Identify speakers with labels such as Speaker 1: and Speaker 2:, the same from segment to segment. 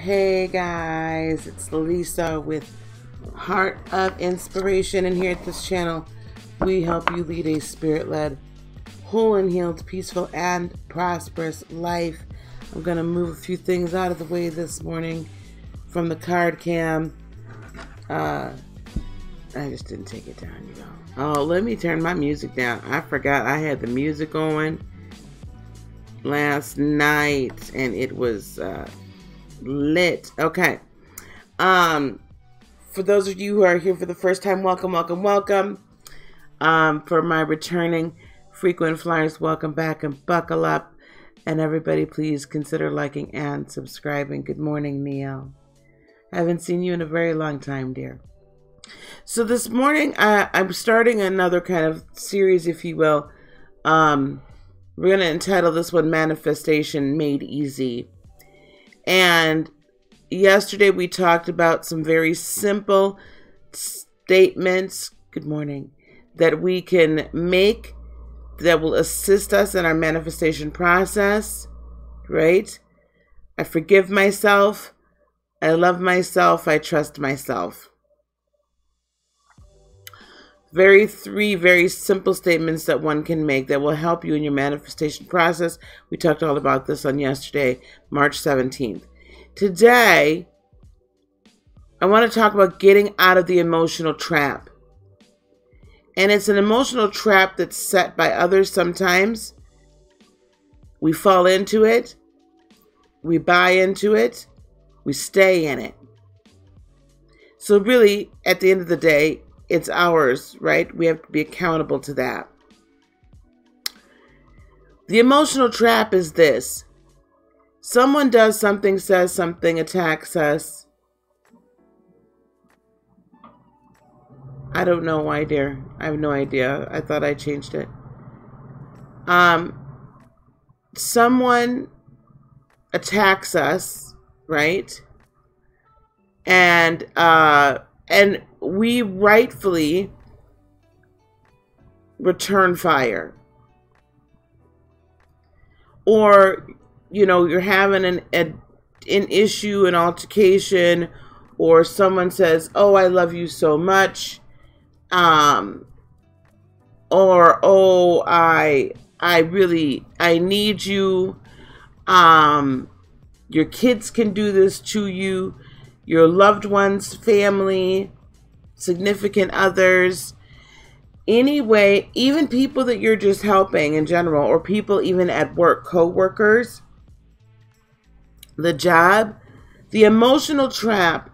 Speaker 1: Hey guys, it's Lisa with Heart of Inspiration, and here at this channel we help you lead a spirit-led, whole and healed, peaceful and prosperous life. I'm going to move a few things out of the way this morning from the card cam. I just didn't take it down, you know. Oh, let me turn my music down. I forgot I had the music on last night and it was lit. Okay. For those of you who are here for the first time, welcome. For my returning frequent flyers, welcome back and buckle up. And everybody, please consider liking and subscribing. Good morning, Neil. Haven't seen you in a very long time, dear. So this morning, I'm starting another kind of series, if you will. We're going to entitle this one Manifestation Made Easy. And yesterday we talked about some very simple statements, good morning, that we can make that will assist us in our manifestation process, right? I forgive myself. I love myself. I trust myself. Three very simple statements that one can make that will help you in your manifestation process. We talked all about this on yesterday, March 17th. Today, I want to talk about getting out of the emotional trap. And it's an emotional trap that's set by others sometimes. We fall into it. We buy into it. We stay in it. So really, at the end of the day, it's ours, right? We have to be accountable to that. The emotional trap is this. Someone does something, says something, attacks us. I don't know why, dear. I have no idea. I thought I changed it. Someone attacks us, right? And we rightfully return fire. Or, you know, you're having an issue, an altercation, or someone says, "Oh, I love you so much," or "Oh, I need you." Your kids can do this to you. Your loved ones, family, significant others, anyway, even people that you're just helping in general, or people even at work, co-workers, the job. The emotional trap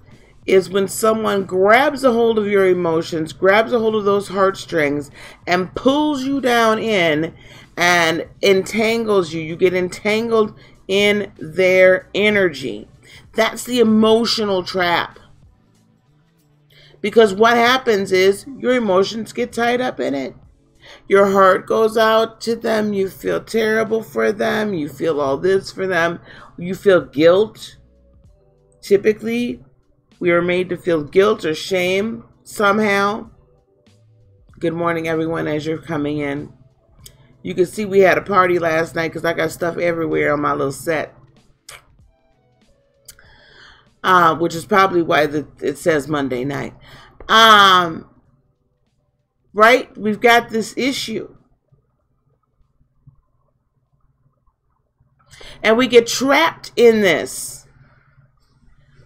Speaker 1: is when someone grabs a hold of your emotions, grabs a hold of those heartstrings, and pulls you down in and entangles you. You get entangled in their energy. That's the emotional trap. Because what happens is your emotions get tied up in it. Your heart goes out to them. You feel terrible for them. You feel all this for them. You feel guilt. Typically, we are made to feel guilt or shame somehow. Good morning, everyone, as you're coming in. You can see we had a party last night because I got stuff everywhere on my little set. Which is probably why it says Monday night. Right? We've got this issue. And we get trapped in this.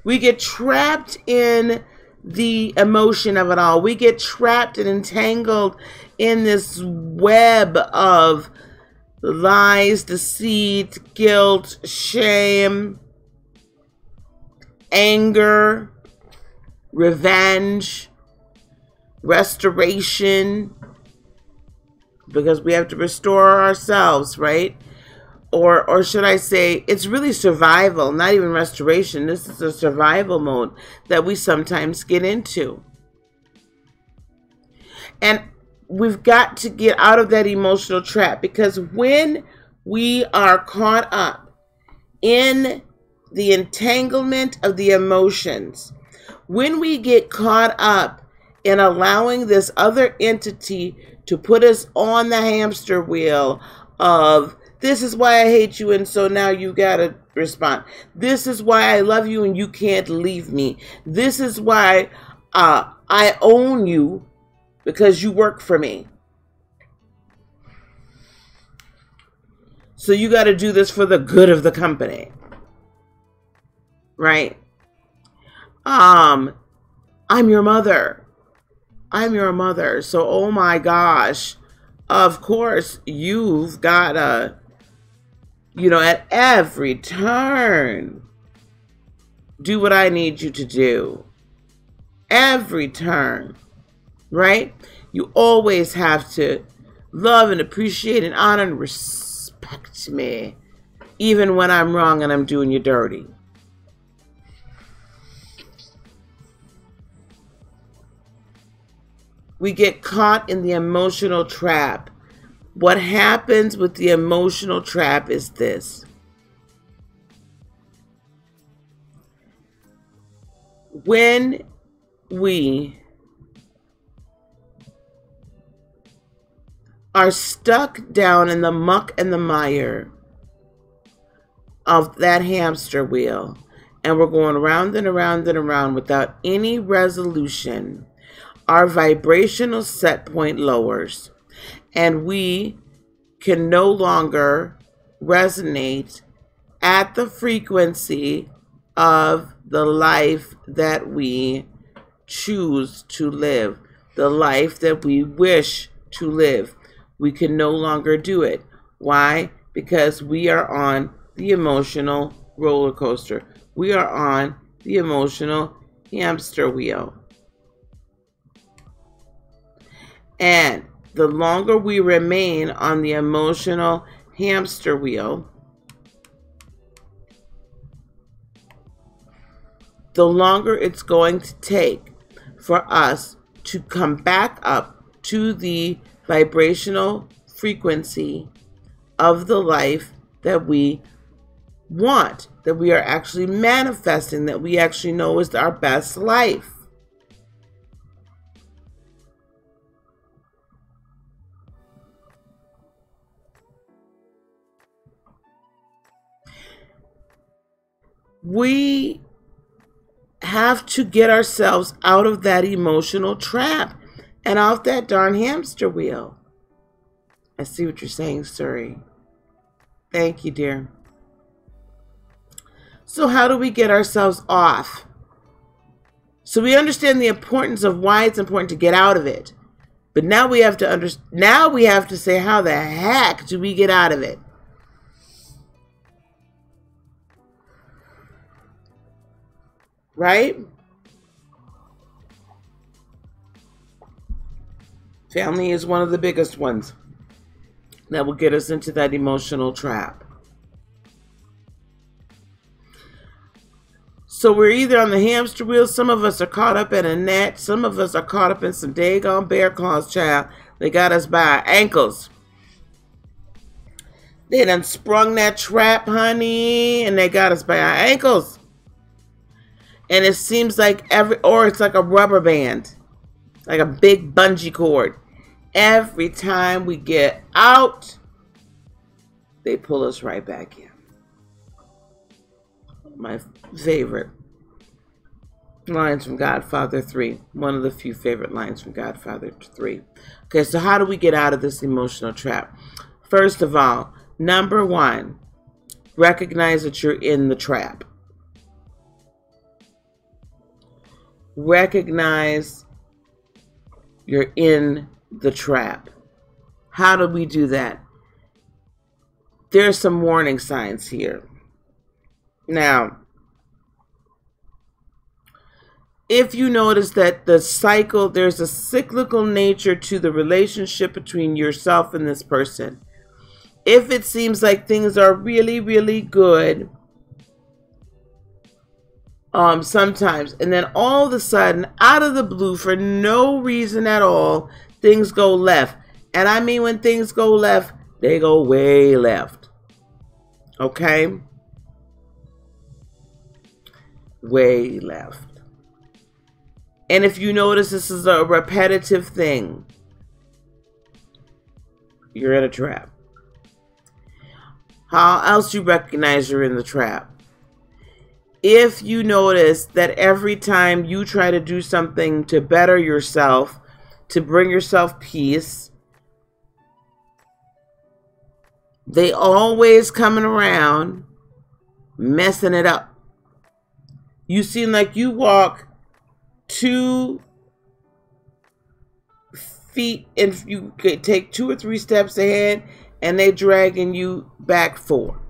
Speaker 1: We get trapped in the emotion of it all. We get trapped and entangled in this web of lies, deceit, guilt, shame, anger, revenge, restoration, because we have to restore ourselves, right? Or should I say, it's really survival, not even restoration. This is a survival mode that we sometimes get into. And we've got to get out of that emotional trap, because when we are caught up in the entanglement of the emotions, when we get caught up in allowing this other entity to put us on the hamster wheel of This is why I hate you, and so now you gotta respond. This is why I love you, and you can't leave me. This is why I own you, because you work for me. So you got to do this for the good of the company. Right? I'm your mother. I'm your mother. So, oh my gosh. Of course, you've got to, at every turn, do what I need you to do. Every turn. Right? You always have to love and appreciate and honor and respect me, even when I'm wrong and I'm doing you dirty. We get caught in the emotional trap. What happens with the emotional trap is this. When we are stuck down in the muck and the mire of that hamster wheel, and we're going around and around and around without any resolution, our vibrational set point lowers, and we can no longer resonate at the frequency of the life that we choose to live, the life that we wish to live. We can no longer do it. Why? Because we are on the emotional roller coaster. We are on the emotional hamster wheel. And the longer we remain on the emotional hamster wheel, the longer it's going to take for us to come back up to the vibrational frequency of the life that we want, that we are actually manifesting, that we actually know is our best life. We have to get ourselves out of that emotional trap and off that darn hamster wheel. I see what you're saying, Suri. Thank you, dear. So how do we get ourselves off? So we understand the importance of why it's important to get out of it. But now we have to now we have to say, how the heck do we get out of it? Right? Family is one of the biggest ones that will get us into that emotional trap. So we're either on the hamster wheel, some of us are caught up in a net, some of us are caught up in some daggone bear claws, child. They got us by our ankles. They done sprung that trap, honey, and they got us by our ankles. And it seems like it's like a rubber band, like a big bungee cord. Every time we get out, they pull us right back in. My favorite lines from Godfather 3. One of the few favorite lines from Godfather 3. Okay, so how do we get out of this emotional trap? First of all, number one, recognize that you're in the trap. Recognize you're in the trap. How do we do that? There's some warning signs here. Now, if you notice that there's a cyclical nature to the relationship between yourself and this person. If it seems like things are really, really good, sometimes, and then all of a sudden, out of the blue, for no reason at all, things go left. And I mean, when things go left, they go way left. Okay? Way left. And if you notice this is a repetitive thing, you're in a trap. How else you recognize you're in the trap? If you notice that every time you try to do something to better yourself, to bring yourself peace, they always coming around messing it up. You seem like you walk 2 feet and you could take 2 or 3 steps ahead and they dragging you back 4.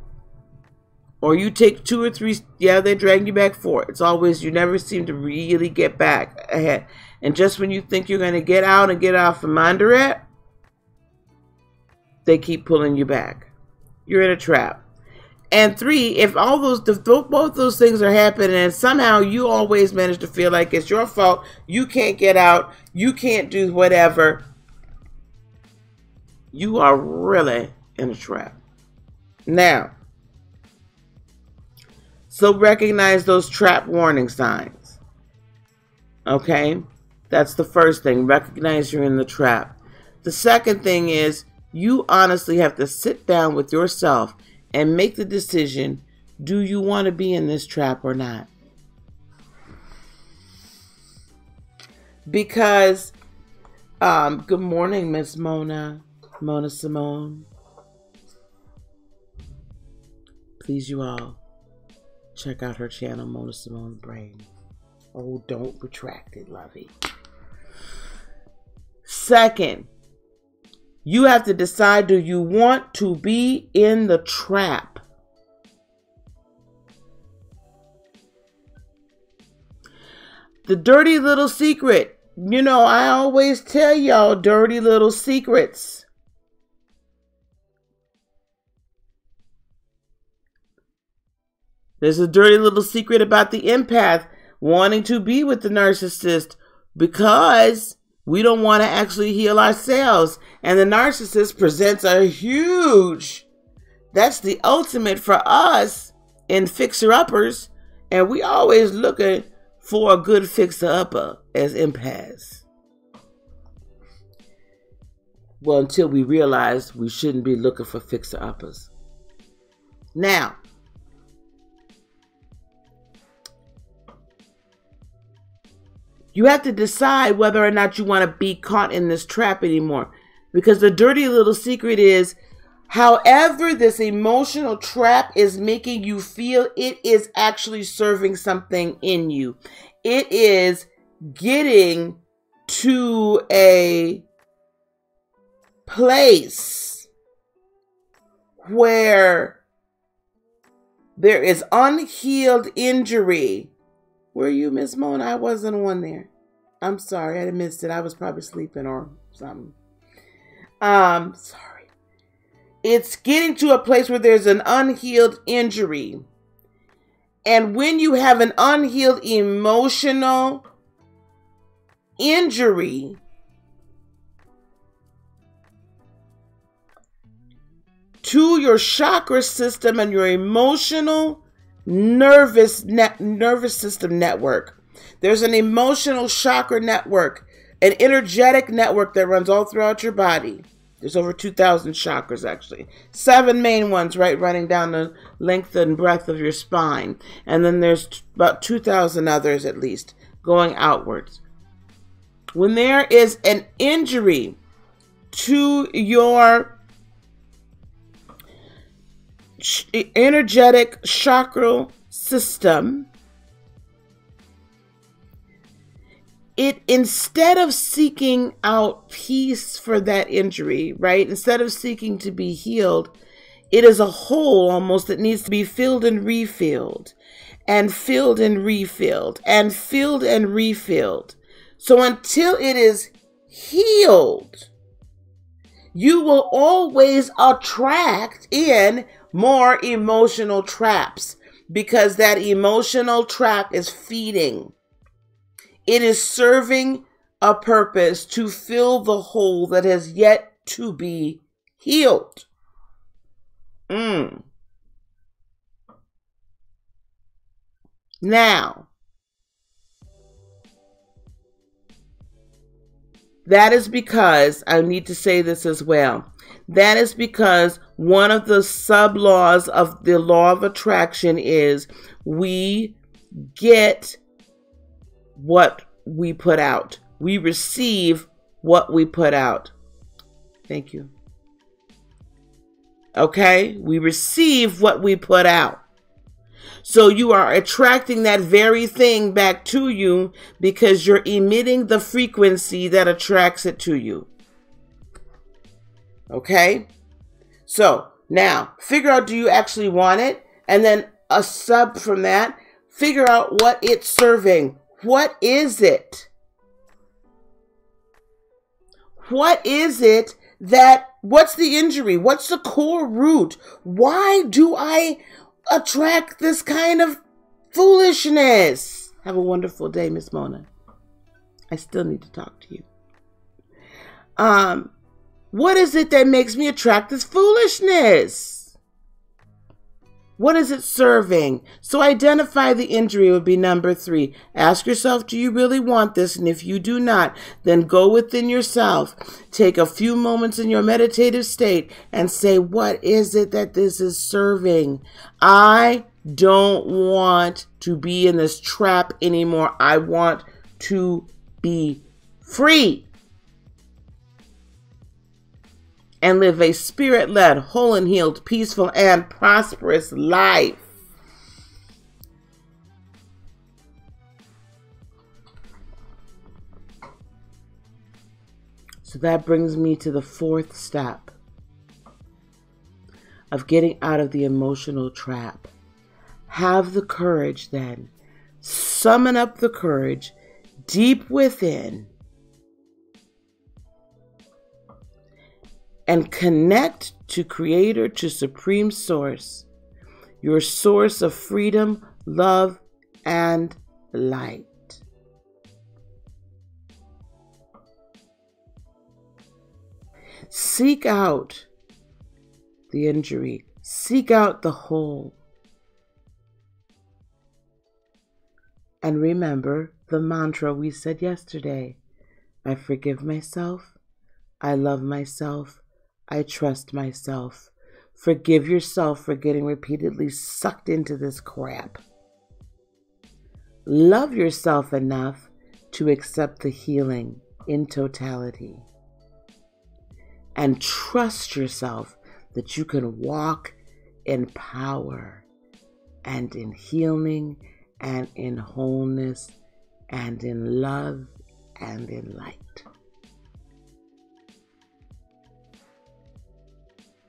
Speaker 1: Or you take 2 or 3, yeah, they drag you back 4. It's always, you never seem to really get back ahead. And just when you think you're going to get out and get out from under it, they keep pulling you back. You're in a trap. And 3, if all those, both those things are happening and somehow you always manage to feel like it's your fault, you can't get out, you can't do whatever, you are really in a trap. Now, so recognize those trap warning signs. Okay? That's the first thing. Recognize you're in the trap. The second thing is you honestly have to sit down with yourself and make the decision, do you want to be in this trap or not? Because, good morning, Miss Mona Simone. Please, you all, check out her channel, Mona Simone's Brain. Oh, don't retract it, lovey. Second, you have to decide, do you want to be in the trap? The dirty little secret. You know, I always tell y'all dirty little secrets. There's a dirty little secret about the empath wanting to be with the narcissist because we don't want to actually heal ourselves. And the narcissist presents a huge, that's the ultimate for us in fixer-uppers. And we always looking for a good fixer-upper as empaths. Well, until we realize we shouldn't be looking for fixer-uppers. Now, you have to decide whether or not you want to be caught in this trap anymore. Because the dirty little secret is, however this emotional trap is making you feel, it is actually serving something in you. It is getting to a place where there is unhealed injury. Were you, Miss Mona? I wasn't on there. I'm sorry. I missed it. I was probably sleeping or something. Sorry. It's getting to a place where there's an unhealed injury. And when you have an unhealed emotional injury, to your chakra system and your emotional nervous system network. There's an emotional chakra network, an energetic network that runs all throughout your body. There's over 2,000 chakras, actually. 7 main ones, right, running down the length and breadth of your spine. And then there's about 2,000 others, at least, going outwards. When there is an injury to your energetic chakra system, it, instead of seeking out peace for that injury, right? Instead of seeking to be healed, it is a hole almost that needs to be filled and refilled, and filled and refilled, and filled and refilled. So until it is healed, you will always attract in more emotional traps, because that emotional trap is feeding. It is serving a purpose to fill the hole that has yet to be healed. Now, That is because, I need to say this as well, that is because one of the sub-laws of the law of attraction is we get what we put out. We receive what we put out. Thank you. Okay? We receive what we put out. So you are attracting that very thing back to you because you're emitting the frequency that attracts it to you. Okay? So now figure out, do you actually want it? And then a sub from that, figure out what it's serving. What is it? What is it what's the injury? What's the core root? Why do I attract this kind of foolishness? Have a wonderful day, Miss Mona. I still need to talk to you. What is it that makes me attract this foolishness? What is it serving? So identify the injury would be number 3. Ask yourself, do you really want this? And if you do not, then go within yourself. Take a few moments in your meditative state and say, what is it that this is serving? I don't want to be in this trap anymore. I want to be free and live a spirit-led, whole and healed, peaceful, and prosperous life. So that brings me to the 4th step of getting out of the emotional trap. Have the courage then. Summon up the courage deep within and connect to Creator, to Supreme Source, your source of freedom, love, and light. Seek out the injury. Seek out the whole. And remember the mantra we said yesterday. I forgive myself. I love myself. I trust myself. Forgive yourself for getting repeatedly sucked into this crap. Love yourself enough to accept the healing in totality. And trust yourself that you can walk in power and in healing and in wholeness and in love and in light.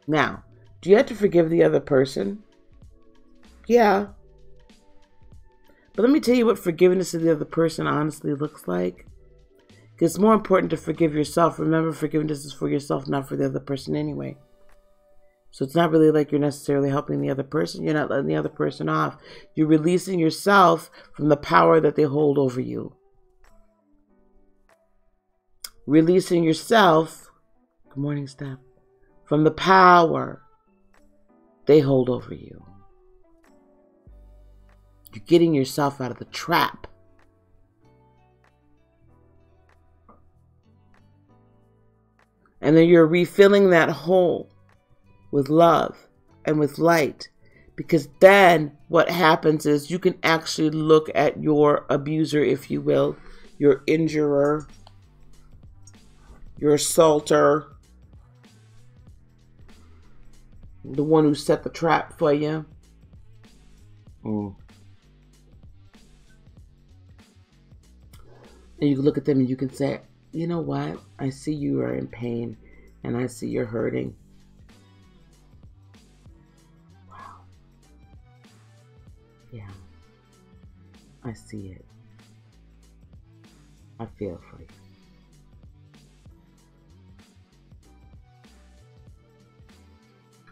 Speaker 1: Now, do you have to forgive the other person? Yeah. But let me tell you what forgiveness of the other person honestly looks like. Because it's more important to forgive yourself. Remember, forgiveness is for yourself, not for the other person anyway. So it's not really like you're necessarily helping the other person. You're not letting the other person off. You're releasing yourself from the power that they hold over you. Releasing yourself, good morning, Steph, from the power they hold over you. You're getting yourself out of the trap. And then you're refilling that hole with love and with light. Because then what happens is you can actually look at your abuser, if you will, your injurer, your assaulter, the one who set the trap for you. And you can look at them and you can say, you know what? I see you are in pain and I see you're hurting. Wow. Yeah. I see it. I feel for you.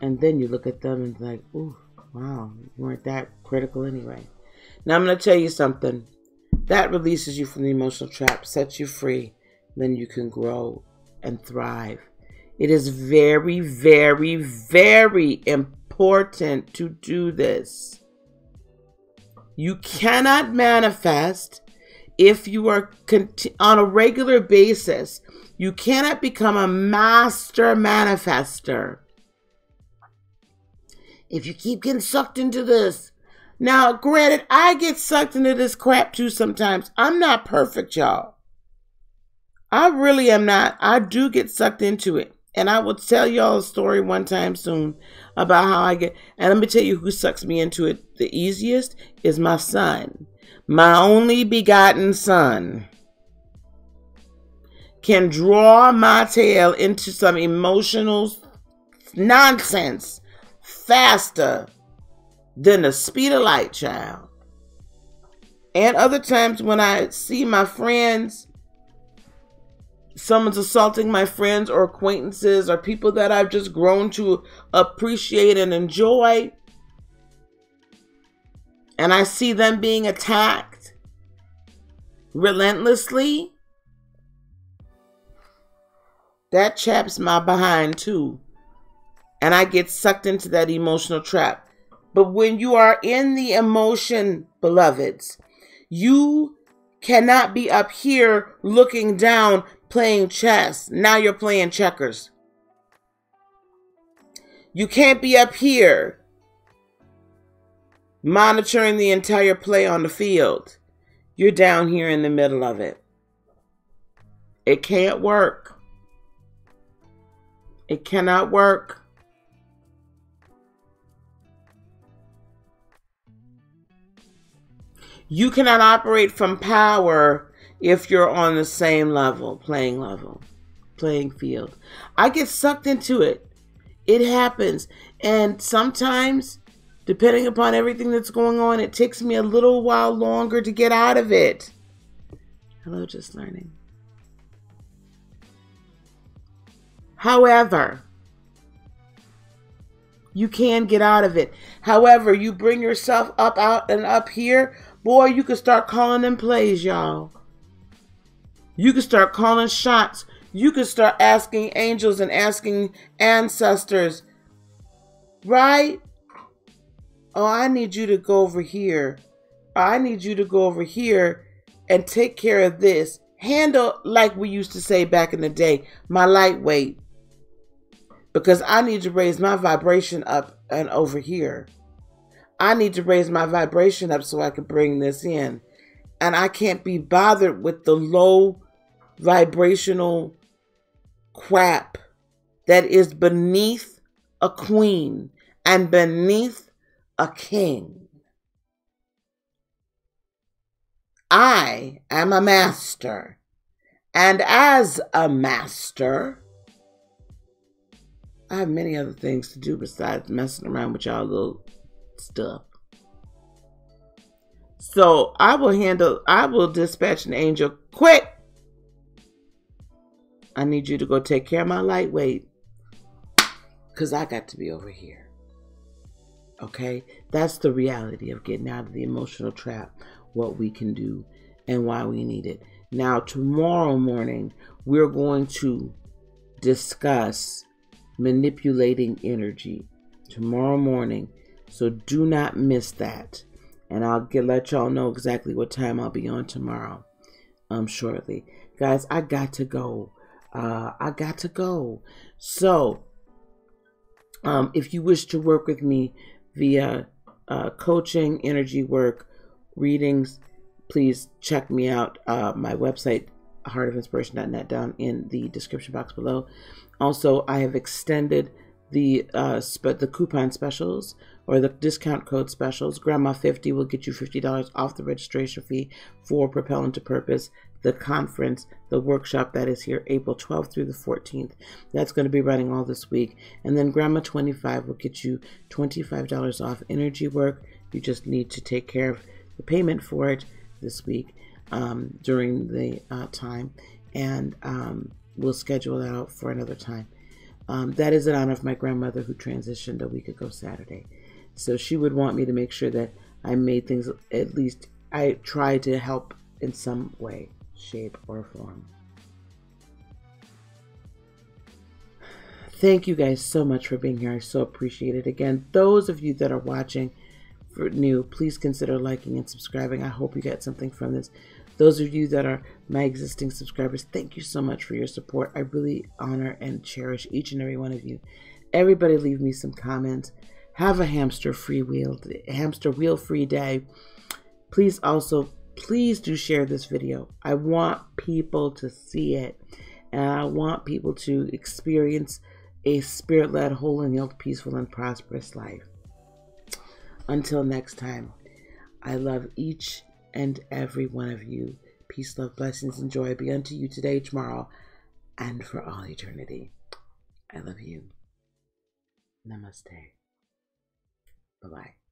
Speaker 1: And then you look at them and like, ooh, wow, you weren't that critical anyway. Now I'm going to tell you something. That releases you from the emotional trap, sets you free. Then you can grow and thrive. It is very, very, very important to do this. You cannot manifest if you are on a regular basis. You cannot become a master manifester if you keep getting sucked into this. Now, granted, I get sucked into this crap too sometimes. I'm not perfect, y'all. I really am not. I do get sucked into it. And I will tell y'all a story one time soon about how I get. And let me tell you who sucks me into it the easiest is my son. My only begotten son can draw my tail into some emotional nonsense faster than the speed of light, child. And other times when I see my friends, someone's assaulting my friends or acquaintances or people that I've just grown to appreciate and enjoy, and I see them being attacked relentlessly, that chaps my behind too. And I get sucked into that emotional trap. But when you are in the emotion, beloveds, you cannot be up here looking down playing chess. Now you're playing checkers. You can't be up here monitoring the entire play on the field. You're down here in the middle of it. It can't work. It cannot work. You cannot operate from power if you're on the same level, playing field. I get sucked into it. It happens. And sometimes, depending upon everything that's going on, it takes me a little while longer to get out of it. Hello, just learning. However, you can get out of it. However, you bring yourself up, out, and up here, boy, you can start calling them plays, y'all. You can start calling shots. You can start asking angels and asking ancestors, right? Oh, I need you to go over here. I need you to go over here and take care of this. Handle, like we used to say back in the day, my lightweight. Because I need to raise my vibration up and over here. I need to raise my vibration up so I can bring this in. And I can't be bothered with the low vibrational crap that is beneath a queen and beneath a king. I am a master. And as a master, I have many other things to do besides messing around with y'all little stuff. So I will dispatch an angel. Quick! I need you to go take care of my lightweight. Because I got to be over here. Okay? That's the reality of getting out of the emotional trap. What we can do and why we need it. Now, tomorrow morning, we're going to discuss manipulating energy. Tomorrow morning. So do not miss that. And I'll let y'all know exactly what time I'll be on tomorrow. Shortly. Guys, I got to go. So, if you wish to work with me via coaching, energy work, readings, please check me out. My website, heartofinspiration.net, down in the description box below. Also, I have extended the coupon specials or the discount code specials. Grandma 50 will get you $50 off the registration fee for Propel into Purpose, the conference, the workshop that is here April 12th through the 14th. That's going to be running all this week. And then Grandma 25 will get you $25 off energy work. You just need to take care of the payment for it this week during the time. And we'll schedule that out for another time. That is in honor of my grandmother who transitioned a week ago Saturday. So she would want me to make sure that I made things, at least I try to help in some way, shape, or form. Thank you guys so much for being here. I so appreciate it. Again, those of you that are watching for new, please consider liking and subscribing. I hope you get something from this. Those of you that are my existing subscribers, thank you so much for your support. I really honor and cherish each and every one of you. Everybody leave me some comments. Have a hamster wheel free day. Please do share this video. I want people to see it. And I want people to experience a spirit-led, whole and healed, peaceful and prosperous life. Until next time, I love each and every one of you. Peace, love, blessings, and joy be unto you today, tomorrow, and for all eternity. I love you. Namaste. Bye-bye.